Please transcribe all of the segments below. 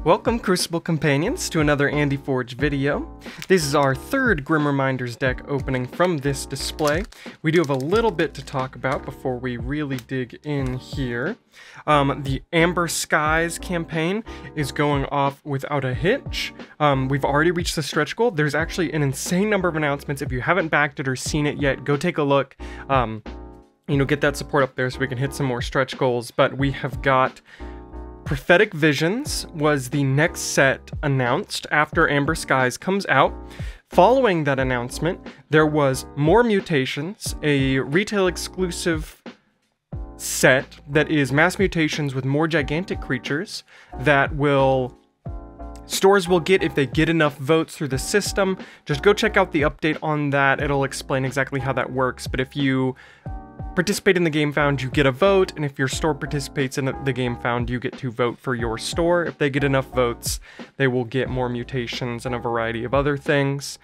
Welcome, Crucible Companions, to another AndyForge video. This is our third Grim Reminders deck opening from this display. We do have a little bit to talk about before we really dig in here. The Amber Skies campaign is going off without a hitch. We've already reached the stretch goal. There's actually an insane number of announcements. If you haven't backed it or seen it yet, go take a look. Get that support up there so we can hit some more stretch goals. But we have got Prophetic Visions was the next set announced after Amber Skies comes out. Following that announcement, there was more mutations, a retail exclusive set that is mass mutations with more gigantic creatures that stores will get if they get enough votes through the system. Just go check out the update on that. It'll explain exactly how that works. But if you participate in the game found, you get a vote, and if your store participates in the game found, you get to vote for your store. If they get enough votes, they will get more mutations and a variety of other things.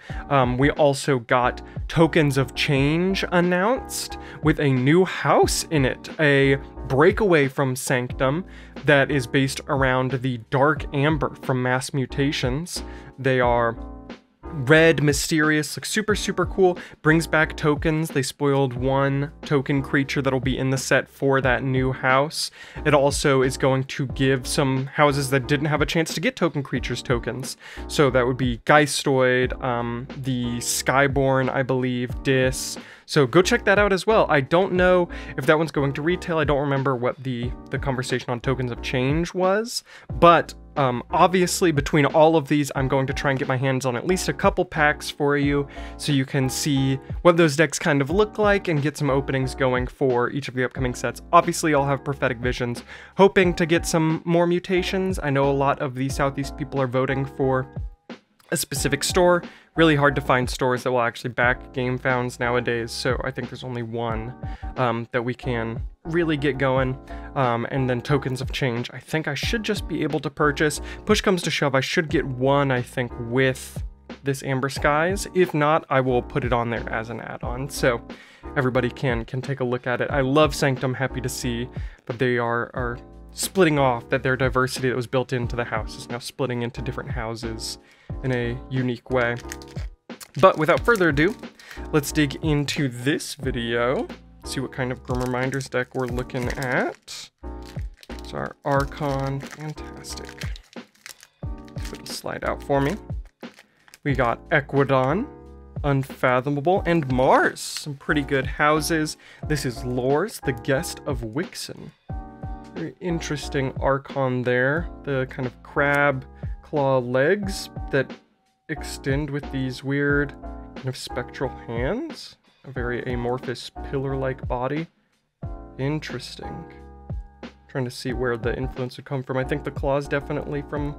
We also got Tokens of Change announced with a new house in it, a breakaway from Sanctum that is based around the Dark Amber from Mass Mutations. They are red, mysterious, like super cool. Brings back tokens. They spoiled one token creature that'll be in the set for that new house. It also is going to give some houses that didn't have a chance to get token creatures tokens. So that would be Geistoid, the Skyborn, I believe, Dis. So go check that out as well. I don't know if that one's going to retail. I don't remember what the conversation on Tokens of Change was, but obviously between all of these, I'm going to try and get my hands on at least a couple packs for you so you can see what those decks kind of look like and get some openings going for each of the upcoming sets. Obviously, I'll have Prophetic Visions, hoping to get some more mutations. I know a lot of the Southeast people are voting for a specific store. Really hard to find stores that will actually back game founds nowadays, so I think there's only one that we can really get going. And then Tokens of Change, I think I should just be able to purchase. Push comes to shove, I should get one, I think, with this Amber Skies. If not, I will put it on there as an add-on, so everybody can take a look at it. I love Sanctum, happy to see, but they are splitting off, that their diversity that was built into the house is now splitting into different houses in a unique way. But without further ado, let's dig into this video, see what kind of Grim Reminders deck we're looking at. It's our Archon, fantastic. It'll slide out for me. We got Equidon, Unfathomable, and Mars, some pretty good houses. This is Lorz, the Guest of Wickson. Very interesting Archon there, the kind of crab claw legs that extend with these weird kind of spectral hands. A very amorphous pillar-like body. Interesting. Trying to see where the influence would come from. I think the claw's definitely from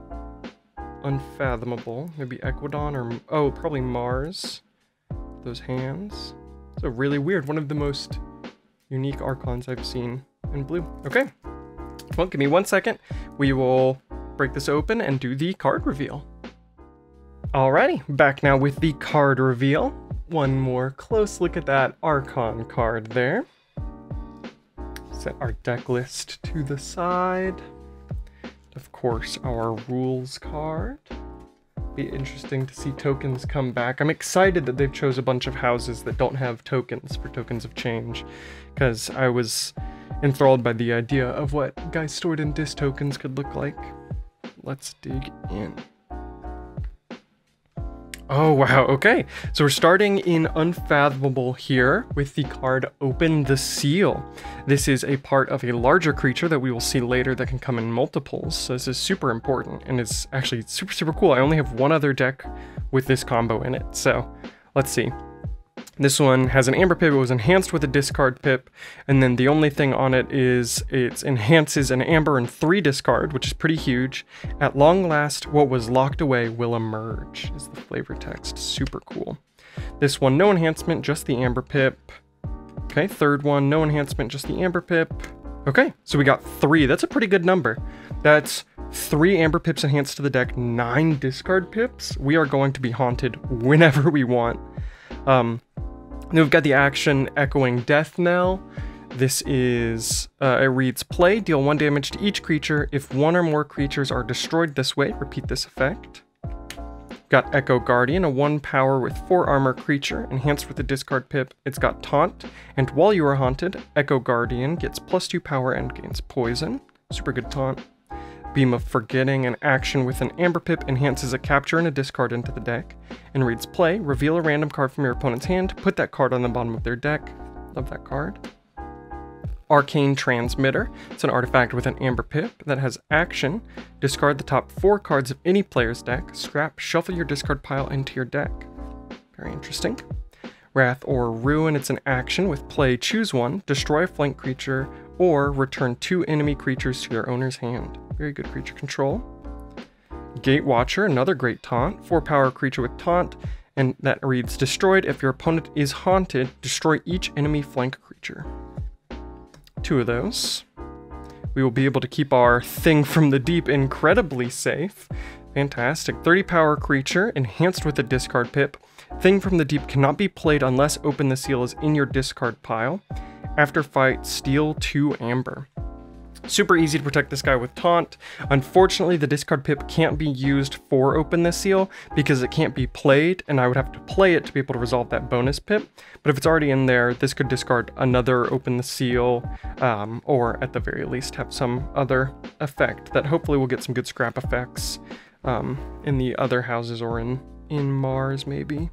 Unfathomable. Maybe Equidon or, oh, probably Mars. Those hands. So really weird. One of the most unique Archons I've seen in blue. Okay. Well, give me 1 second. We will break this open and do the card reveal. Alrighty, back now with the card reveal. One more close look at that Archon card there. Set our deck list to the side. Of course, our rules card. Be interesting to see tokens come back. I'm excited that they've chose a bunch of houses that don't have tokens for Tokens of Change, because I was enthralled by the idea of what Geistoid and Dis tokens could look like. Let's dig in. Oh, wow, okay. So we're starting in Unfathomable here with the card Open the Seal. This is a part of a larger creature that we will see later that can come in multiples. So this is super important, and it's actually super cool. I only have one other deck with this combo in it, so let's see. This one has an Amber Pip. It was enhanced with a discard pip, and then the only thing on it is it enhances an Amber and 3 discard, which is pretty huge. At long last, what was locked away will emerge, is the flavor text. Super cool. This one, no enhancement, just the Amber Pip. Okay, third one, no enhancement, just the Amber Pip. Okay, so we got 3. That's a pretty good number. That's 3 Amber Pips enhanced to the deck, 9 discard pips. We are going to be haunted whenever we want. Then we've got the action Echoing Death Knell. This is, it reads, play, deal 1 damage to each creature. If 1 or more creatures are destroyed this way, repeat this effect. Got Echo Guardian, a 1 power with 4 armor creature, enhanced with a discard pip. It's got Taunt, and while you are haunted, Echo Guardian gets +2 power and gains poison. Super good taunt. Beam of Forgetting, an action with an Amber Pip, enhances a capture and a discard into the deck, and reads, play, reveal a random card from your opponent's hand, put that card on the bottom of their deck. Love that card. Arcane Transmitter. It's an artifact with an Amber Pip that has action. Discard the top 4 cards of any player's deck. Scrap, shuffle your discard pile into your deck. Very interesting. Wrath or Ruin. It's an action with play, choose 1, destroy a flank creature, or return 2 enemy creatures to their owner's hand. Very good creature control. Gatewatcher, another great taunt. 4 power creature with taunt, and that reads, destroyed. If your opponent is haunted, destroy each enemy flank creature. 2 of those. We will be able to keep our Thing from the Deep incredibly safe. Fantastic. 30 power creature, enhanced with a discard pip. Thing from the Deep cannot be played unless Open the Seal is in your discard pile. After fight, steal 2 amber. Super easy to protect this guy with Taunt. Unfortunately, the discard pip can't be used for Open the Seal because it can't be played, and I would have to play it to be able to resolve that bonus pip. But if it's already in there, this could discard another Open the Seal, or at the very least have some other effect that hopefully will get some good scrap effects in the other houses or in Mars maybe.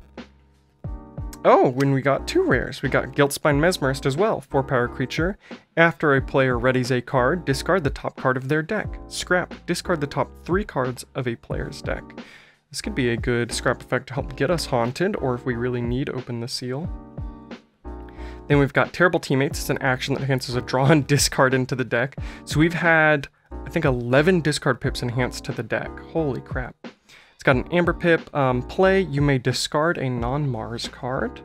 Oh, when we got 2 rares, we got Guiltspine Mesmerist as well, 4 power creature. After a player readies a card, discard the top card of their deck. Scrap, discard the top 3 cards of a player's deck. This could be a good scrap effect to help get us haunted, or if we really need Open the Seal. Then we've got Terrible Teammates. It's an action that enhances a draw and discard into the deck. So we've had, I think, 11 discard pips enhanced to the deck. Holy crap. Got an Amber Pip. Play, you may discard a non-Mars card.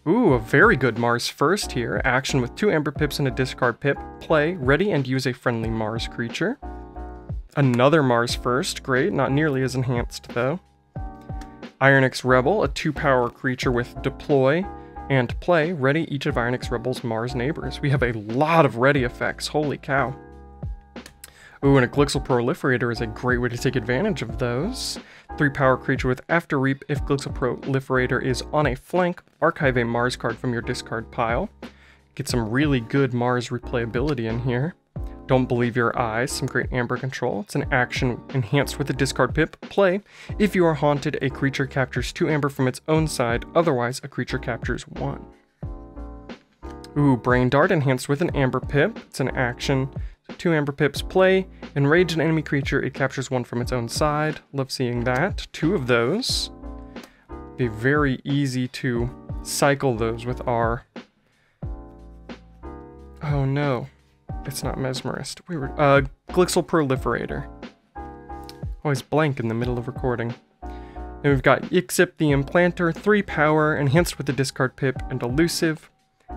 Ooh, a very good Mars first here. Action with 2 Amber Pips and a discard pip. Play, ready and use a friendly Mars creature. Another Mars first. Great, not nearly as enhanced though. Ironix Rebel, a 2 power creature with deploy and play, ready each of Ironix Rebel's Mars neighbors. We have a lot of ready effects, holy cow. Ooh, and a Glixel Proliferator is a great way to take advantage of those. 3 power creature with After Reap. If Glixel Proliferator is on a flank, archive a Mars card from your discard pile. Get some really good Mars replayability in here. Don't Believe Your Eyes, some great Amber control. It's an action enhanced with a discard pip. Play, if you are haunted, a creature captures 2 amber from its own side, otherwise a creature captures 1. Ooh, Brain Dart enhanced with an Amber Pip. It's an action. 2 Amber Pips. Play, enrage an enemy creature, it captures 1 from its own side. Love seeing that. 2 of those. Be very easy to cycle those with our... Oh no, it's not Mesmerist. We were, Glixel Proliferator. Always blank in the middle of recording. And we've got Ixip the Implanter, 3 power, enhanced with the discard pip, and elusive.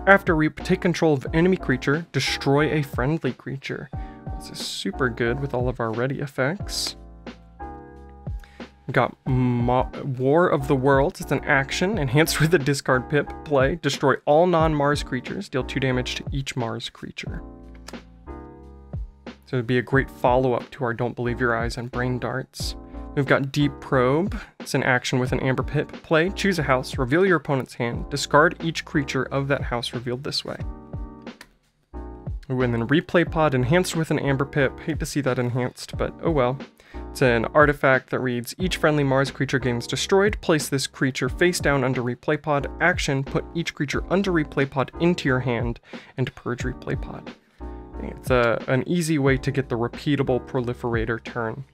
After Reap, take control of enemy creature, destroy a friendly creature. This is super good with all of our ready effects. We've got War of the Worlds. It's an action, enhanced with a discard pip. Play, destroy all non-Mars creatures, deal 2 damage to each Mars creature. So it'd be a great follow-up to our Don't Believe Your Eyes and Brain Darts. We've got Deep Probe. It's an action with an Amber Pip. Play, choose a house, reveal your opponent's hand, discard each creature of that house revealed this way. Ooh, and then Replay Pod, enhanced with an Amber Pip. Hate to see that enhanced, but oh well. It's an artifact that reads, each friendly Mars creature gains destroyed. Place this creature face down under Replay Pod. Action, put each creature under Replay Pod into your hand and purge Replay Pod. It's an easy way to get the repeatable Proliferator turn.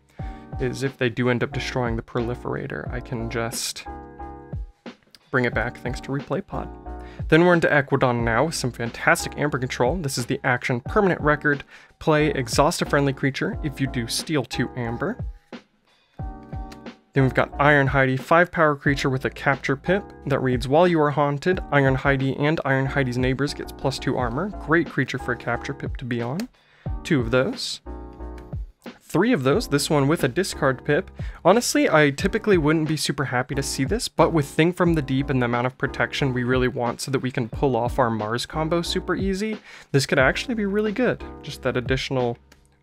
Is if they do end up destroying the Proliferator, I can just bring it back thanks to Replay Pod. Then we're into Equidon now with some fantastic Amber control. This is the action Permanent Record. Play, exhaust a friendly creature. If you do, steal 2 amber. Then we've got Iron Heidi, 5 power creature with a capture pip that reads, while you are haunted, Iron Heidi and Iron Heidi's neighbors gets +2 armor. Great creature for a capture pip to be on. 2 of those. 3 of those, this one with a discard pip. Honestly, I typically wouldn't be super happy to see this, but with Thing from the Deep and the amount of protection we really want so that we can pull off our Mars combo super easy, this could actually be really good. Just that additional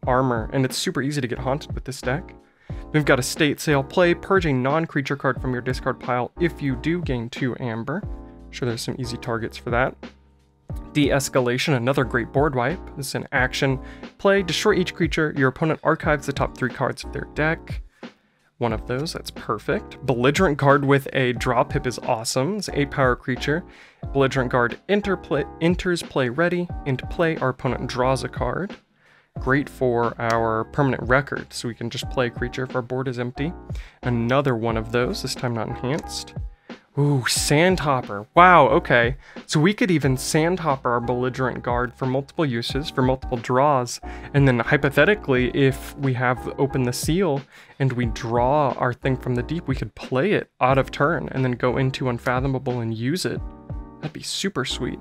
armor, and it's super easy to get haunted with this deck. We've got a State Sail play, purge a non-creature card from your discard pile if you do gain 2 amber. Sure, there's some easy targets for that. De-Escalation, another great board wipe. This is an action play. Destroy each creature. Your opponent archives the top 3 cards of their deck. One of those, that's perfect. Belligerent Guard with a draw pip is awesome. It's an 8-power creature. Belligerent Guard enters play ready. Into play, our opponent draws a card. Great for our permanent record, so we can just play a creature if our board is empty. Another one of those, this time not enhanced. Ooh, Sandhopper. Wow, okay. So we could even Sandhopper our Belligerent Guard for multiple uses, for multiple draws, and then hypothetically, if we have open the seal and we draw our Thing from the Deep, we could play it out of turn and then go into Unfathomable and use it. That'd be super sweet.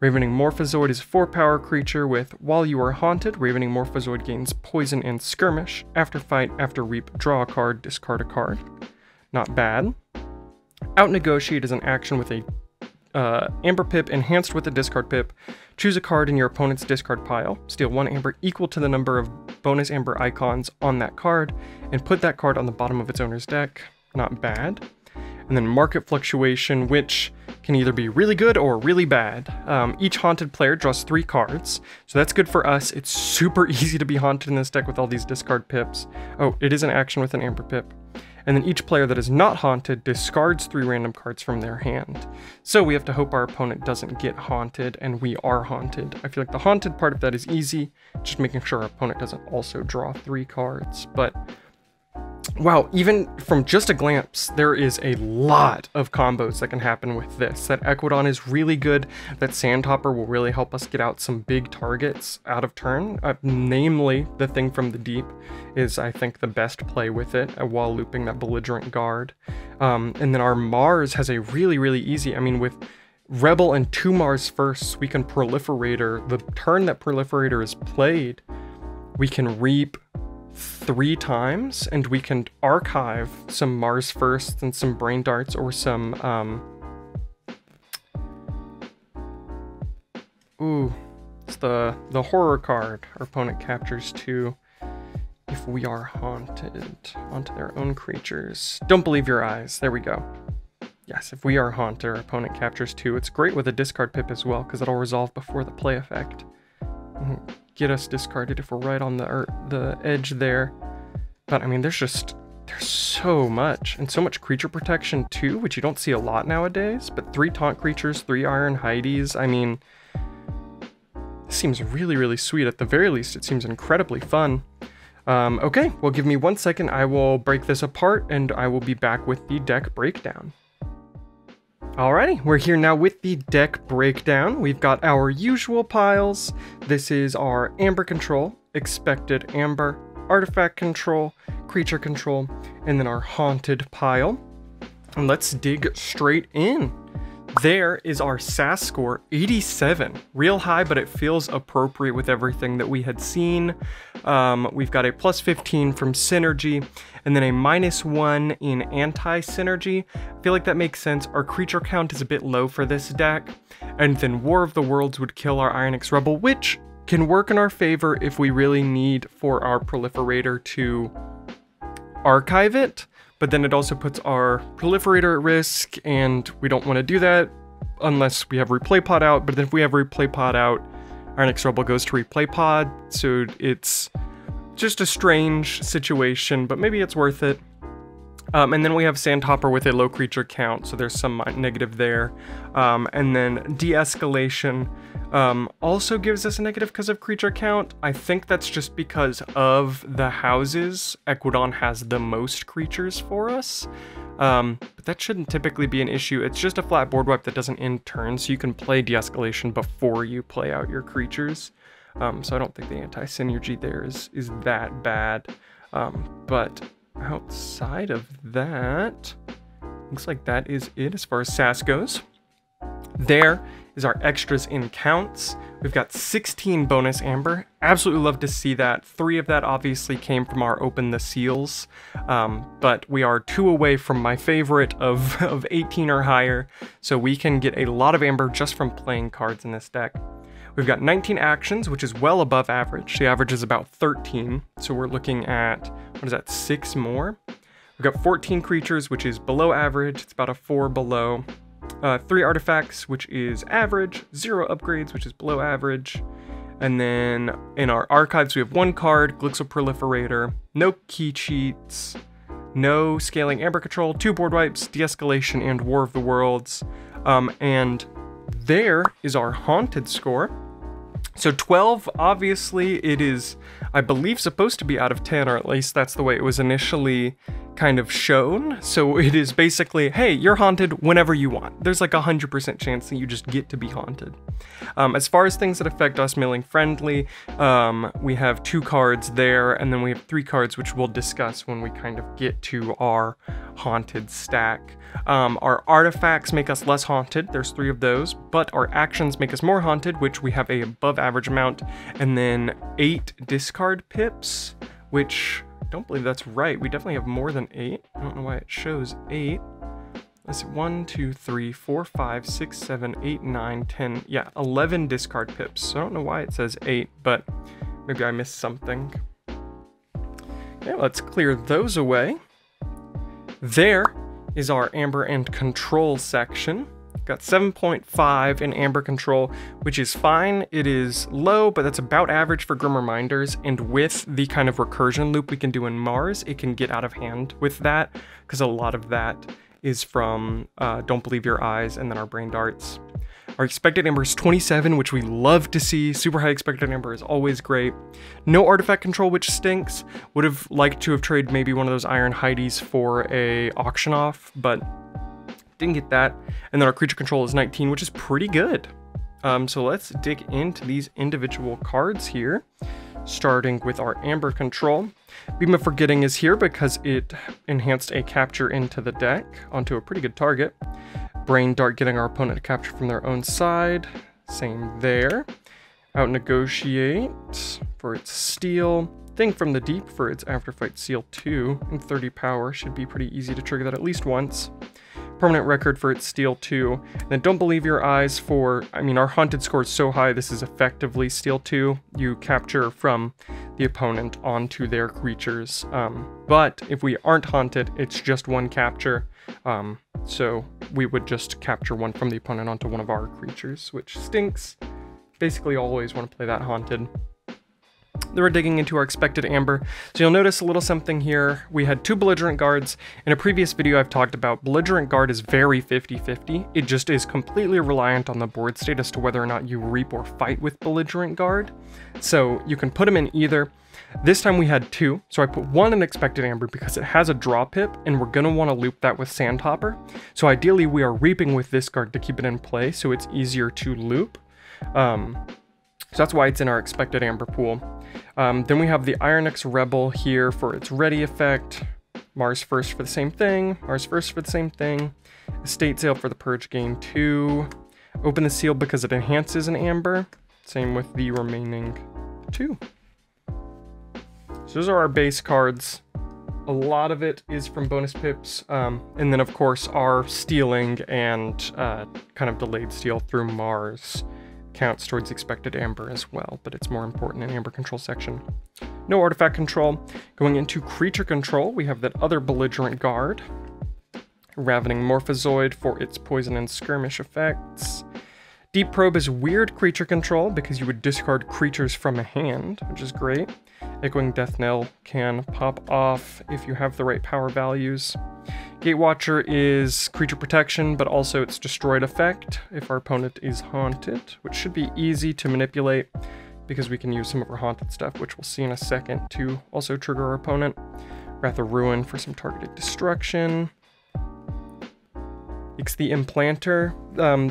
Ravening Morphozoid is a 4-power creature with, while you are haunted, Ravening Morphozoid gains poison and skirmish. After fight, after reap, draw a card, discard a card. Not bad. Outnegotiate is an action with a amber pip enhanced with a discard pip. Choose a card in your opponent's discard pile. Steal 1 amber equal to the number of bonus amber icons on that card, and put that card on the bottom of its owner's deck. Not bad. And then Market Fluctuation, which can either be really good or really bad. Each haunted player draws 3 cards, so that's good for us. It's super easy to be haunted in this deck with all these discard pips. Oh, it is an action with an amber pip. And then each player that is not haunted discards 3 random cards from their hand. So we have to hope our opponent doesn't get haunted, and we are haunted. I feel like the haunted part of that is easy, just making sure our opponent doesn't also draw 3 cards. But wow, even from just a glance, there is a lot of combos that can happen with this. That Equidon is really good. That Sandhopper will really help us get out some big targets out of turn. Namely, the Thing from the Deep is, I think, the best play with it while looping that Belligerent Guard. And then our Mars has a really, really easy, I mean, with Rebel and 2 Mars firsts, we can Proliferator. The turn that Proliferator is played, we can reap 3 times, and we can archive some Mars firsts and some Brain Darts, or some ooh, it's the horror card. Our opponent captures 2 if we are haunted onto their own creatures. Don't believe your eyes. There we go. Yes, if we are haunted, our opponent captures 2. It's great with a discard pip as well, because it'll resolve before the play effect. Get us discarded if we're right on the edge there. But I mean, there's so much, and so much creature protection too, which you don't see a lot nowadays. But 3 taunt creatures, 3 Iron Heides. I mean, this seems really, really sweet. At the very least, it seems incredibly fun. Okay, well, give me 1 second. I will break this apart, and I will be back with the deck breakdown. Alrighty, we're here now with the deck breakdown. We've got our usual piles. This is our Amber Control, Expected Amber, Artifact Control, Creature Control, and then our Haunted pile. And let's dig straight in. There is our SAS score, 87. Real high, but it feels appropriate with everything that we had seen. We've got a plus 15 from Synergy, and then a -1 in Anti-Synergy. I feel like that makes sense. Our creature count is a bit low for this deck, and then War of the Worlds would kill our Ironix Rebel, which can work in our favor if we really need for our Proliferator to archive it. But then it also puts our Proliferator at risk, and we don't want to do that unless we have Replay Pod out. But then if we have Replay Pod out, our next Rebel goes to Replay Pod, so it's just a strange situation, but maybe it's worth it. And then we have Sandhopper with a low creature count, so there's some negative there. And then De-Escalation also gives us a negative because of creature count. I think that's just because of the houses. Equidon has the most creatures for us. But that shouldn't typically be an issue. It's just a flat board wipe that doesn't end turn, so you can play De-Escalation before you play out your creatures. So I don't think the anti-synergy there is that bad. But outside of that, looks like that is it as far as SAS goes. There is our extras in counts. We've got 16 bonus amber. Absolutely love to see that. 3 of that obviously came from our open the seals, but we are 2 away from my favorite of 18 or higher, so we can get a lot of amber just from playing cards in this deck. We've got 19 actions, which is well above average. The average is about 13, so we're looking at, what is that, 6 more? We've got 14 creatures, which is below average. It's about a 4 below. 3 artifacts, which is average. 0 upgrades, which is below average. And then in our archives, we have 1 card, Glixel Proliferator, no key cheats, no scaling amber control, 2 board wipes, de-escalation, and War of the Worlds. And there is our haunted score. So 12, obviously, it is, I believe, supposed to be out of 10, or at least that's the way it was initially kind of shown. So it is basically, hey, you're haunted whenever you want. There's like 100% chance that you just get to be haunted. As far as things that affect us milling friendly, we have 2 cards there, and then we have 3 cards which we'll discuss when we kind of get to our haunted stack. Our artifacts make us less haunted, there's 3 of those, but our actions make us more haunted, which we have a above average amount, and then 8 discard pips, which I don't believe that's right. We definitely have more than 8. I don't know why it shows 8. Let's see, 1, 2, 3, 4, 5, 6, 7, 8, 9, 10. Yeah, 11 discard pips. So I don't know why it says 8, but maybe I missed something. Okay, let's clear those away. There is our amber and control section. Got 7.5 in amber control, which is fine. It is low, but that's about average for Grim Reminders, and with the kind of recursion loop we can do in Mars, it can get out of hand with that, because a lot of that is from Don't Believe Your Eyes and then our Brain Darts. Our expected amber is 27, which we love to see. Super high expected amber is always great. No artifact control, which stinks. Would have liked to have traded maybe one of those Iron Heidies for a auction off, but didn't get that. And then our creature control is 19, which is pretty good. So let's dig into these individual cards here, starting with our amber control. Beam of Forgetting is here because it enhanced a capture into the deck onto a pretty good target. Brain Dart getting our opponent to capture from their own side. Same there. Out Negotiate for its steal. Think from the Deep for its Afterfight Seal 2. And 30 power should be pretty easy to trigger that at least once. Permanent Record for its Steal 2. And then Don't Believe Your Eyes for, I mean, our Haunted score is so high, this is effectively Steal 2. You capture from the opponent onto their creatures. But if we aren't haunted, it's just 1 capture. So we would just capture 1 from the opponent onto one of our creatures, which stinks. Basically always want to play that haunted. Then we're digging into our expected amber. So you'll notice a little something here. We had 2 belligerent guards. In a previous video I've talked about, belligerent guard is very 50-50. It just is completely reliant on the board state as to whether or not you reap or fight with belligerent guard. So you can put them in either. This time we had 2, so I put 1 in expected amber because it has a draw pip, and we're going to want to loop that with Sandhopper. So ideally we are reaping with this card to keep it in play, so it's easier to loop. So that's why it's in our expected amber pool. Then we have the Ironix Rebel here for its ready effect. Mars First for the same thing. Mars First for the same thing. Estate Sale for the Purge gain 2. Open the Seal because it enhances an amber. Same with the remaining 2. So those are our base cards. A lot of it is from bonus pips. And then of course our stealing and kind of delayed steal through Mars counts towards expected amber as well, but it's more important in amber control section. No artifact control. Going into creature control, we have that other belligerent guard. Ravening Morphozoid for its poison and skirmish effects. Deep Probe is weird creature control because you would discard creatures from a hand, which is great. Echoing Death Knell can pop off if you have the right power values. Gatewatcher is creature protection, but also its destroyed effect if our opponent is haunted, which should be easy to manipulate because we can use some of our haunted stuff, which we'll see in a second, to also trigger our opponent. Wrath of Ruin for some targeted destruction. It's the Implanter.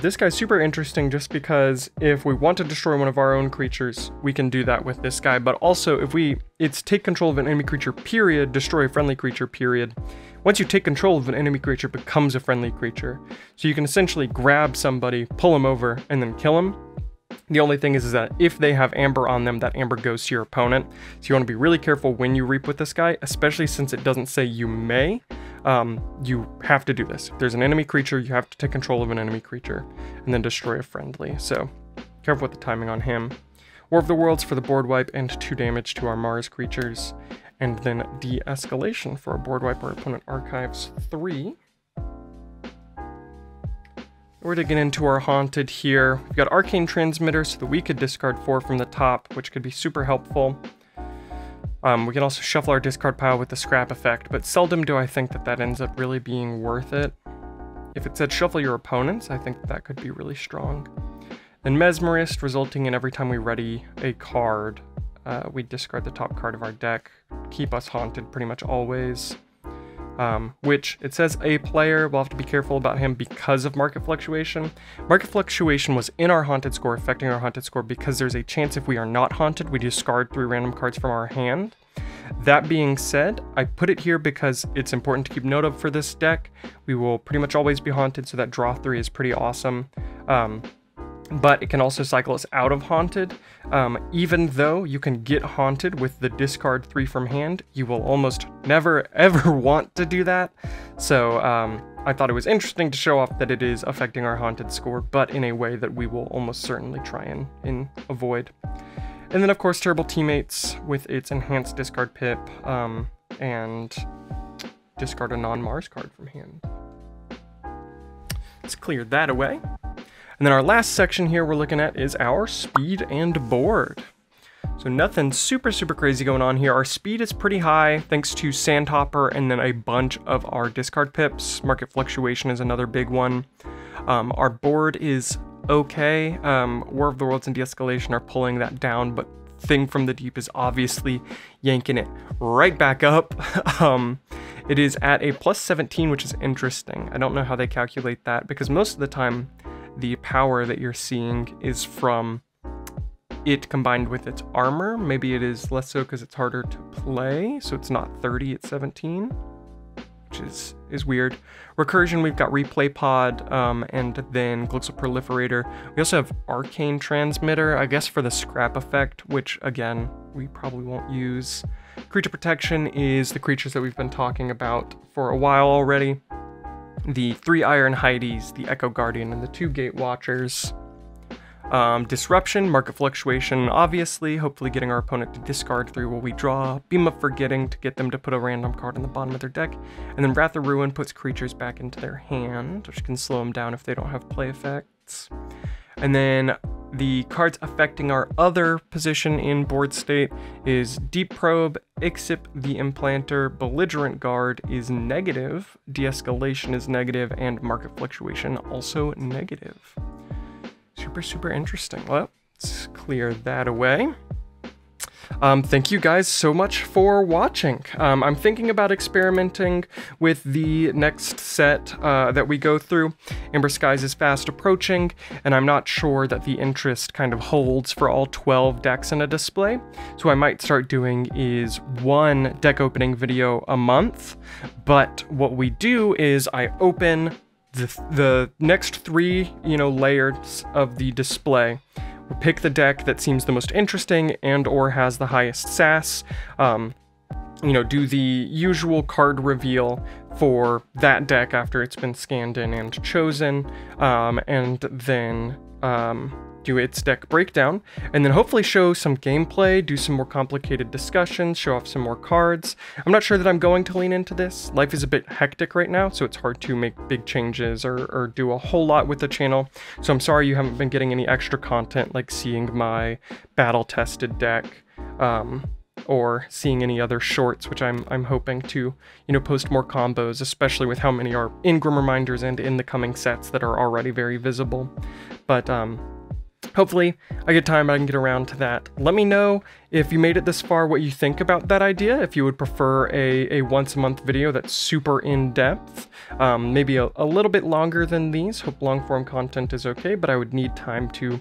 This guy's super interesting just because if we want to destroy one of our own creatures, we can do that with this guy, but also if it's take control of an enemy creature, period, destroy a friendly creature, period. once you take control of an enemy creature, it becomes a friendly creature. So you can essentially grab somebody, pull them over, and then kill them. The only thing is that if they have amber on them, that amber goes to your opponent. So you want to be really careful when you reap with this guy, especially since it doesn't say you may. You have to do this. If there's an enemy creature, you have to take control of an enemy creature and then destroy a friendly. So careful with the timing on him. War of the Worlds for the board wipe and 2 damage to our Mars creatures. And then de-escalation for a board wipe. Our opponent archives 3. We're digging into our Haunted here. We've got Arcane Transmitter so that we could discard 4 from the top, which could be super helpful. We can also shuffle our discard pile with the scrap effect, but seldom do I think that that ends up really being worth it. If it said shuffle your opponents, I think that could be really strong. Then Mesmerist, resulting in every time we ready a card, we discard the top card of our deck, keep us haunted pretty much always. Which, it says a player, we'll have to be careful about him because of market fluctuation. Market fluctuation was in our haunted score, affecting our haunted score, because there's a chance if we are not haunted, we discard 3 random cards from our hand. That being said, I put it here because it's important to keep note of for this deck. We will pretty much always be haunted, so that draw 3 is pretty awesome. But it can also cycle us out of haunted. Even though you can get haunted with the discard 3 from hand, you will almost never ever want to do that. So I thought it was interesting to show off that it is affecting our haunted score, but in a way that we will almost certainly try and avoid. And then of course Terrible Teammates with its enhanced discard pip, and discard a non-Mars card from hand. Let's clear that away. And then our last section here we're looking at is our speed and board. So nothing super crazy going on here. Our speed is pretty high thanks to Sandhopper and then a bunch of our discard pips. Market fluctuation is another big one. Our board is okay. War of the Worlds and de-escalation are pulling that down, but Thing from the Deep is obviously yanking it right back up. It is at a plus 17, which is interesting. I don't know how they calculate that, because most of the time the power that you're seeing is from it combined with its armor. Maybe it is less so because it's harder to play, so it's not 30, it's 17, which is weird. Recursion, we've got Replay Pod, and then Glixel Proliferator. We also have Arcane Transmitter, I guess for the scrap effect, which again, we probably won't use. Creature Protection is the creatures that we've been talking about for a while already. The 3 Iron Heidies, the Echo Guardian, and the 2 Gate Watchers. Disruption, market fluctuation, obviously, hopefully getting our opponent to discard 3 while we draw. Beam of Forgetting to get them to put a random card on the bottom of their deck. And then Wrath of Ruin puts creatures back into their hand, which can slow them down if they don't have play effects. And then the cards affecting our other position in board state is Deep Probe, Ixip the Implanter, Belligerent Guard is negative, De-escalation is negative, and Market Fluctuation also negative. Super interesting. Well, let's clear that away. Thank you guys so much for watching. I'm thinking about experimenting with the next set that we go through. Amber Skies is fast approaching, and I'm not sure that the interest kind of holds for all 12 decks in a display. So what I might start doing is 1 deck opening video a month, but what we do is I open the next 3, layers of the display. We pick the deck that seems the most interesting and or has the highest SAS, do the usual card reveal for that deck after it's been scanned in and chosen, and then do its deck breakdown, and then hopefully show some gameplay, do some more complicated discussions, show off some more cards. I'm not sure that I'm going to lean into this. Life is a bit hectic right now, so it's hard to make big changes or do a whole lot with the channel. So I'm sorry you haven't been getting any extra content like seeing my battle-tested deck, or seeing any other shorts, which I'm hoping to, post more combos, especially with how many are in Grim Reminders and in the coming sets that are already very visible. But hopefully I get time, I can get around to that. Let me know if you made it this far what you think about that idea, if you would prefer a once a month video that's super in-depth, maybe a little bit longer than these. Hope long form content is okay, but I would need time to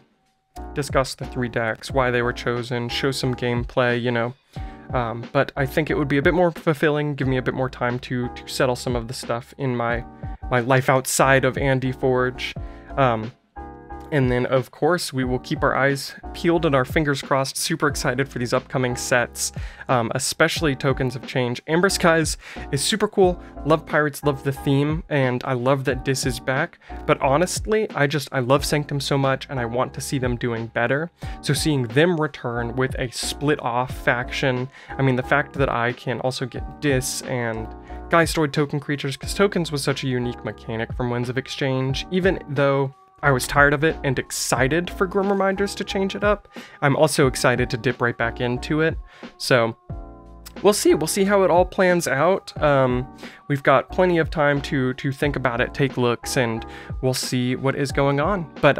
discuss the 3 decks, why they were chosen, show some gameplay, but I think it would be a bit more fulfilling, give me a bit more time to settle some of the stuff in my life outside of AndyForge. And then, of course, we will keep our eyes peeled and our fingers crossed. Super excited for these upcoming sets, especially Tokens of Change. Amber Skies is super cool. Love Pirates, love the theme, and I love that Dis is back. But honestly, I love Sanctum so much, and I want to see them doing better. So seeing them return with a split-off faction, I mean, the fact that I can also get Dis and Geistoid token creatures, because tokens was such a unique mechanic from Winds of Exchange, even though I was tired of it and excited for Grim Reminders to change it up, I'm also excited to dip right back into it. So we'll see how it all plans out. We've got plenty of time to think about it, take looks, and we'll see what is going on. But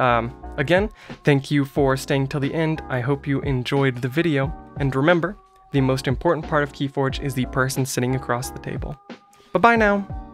again, thank you for staying till the end. I hope you enjoyed the video, and remember, the most important part of KeyForge is the person sitting across the table. Bye-bye now.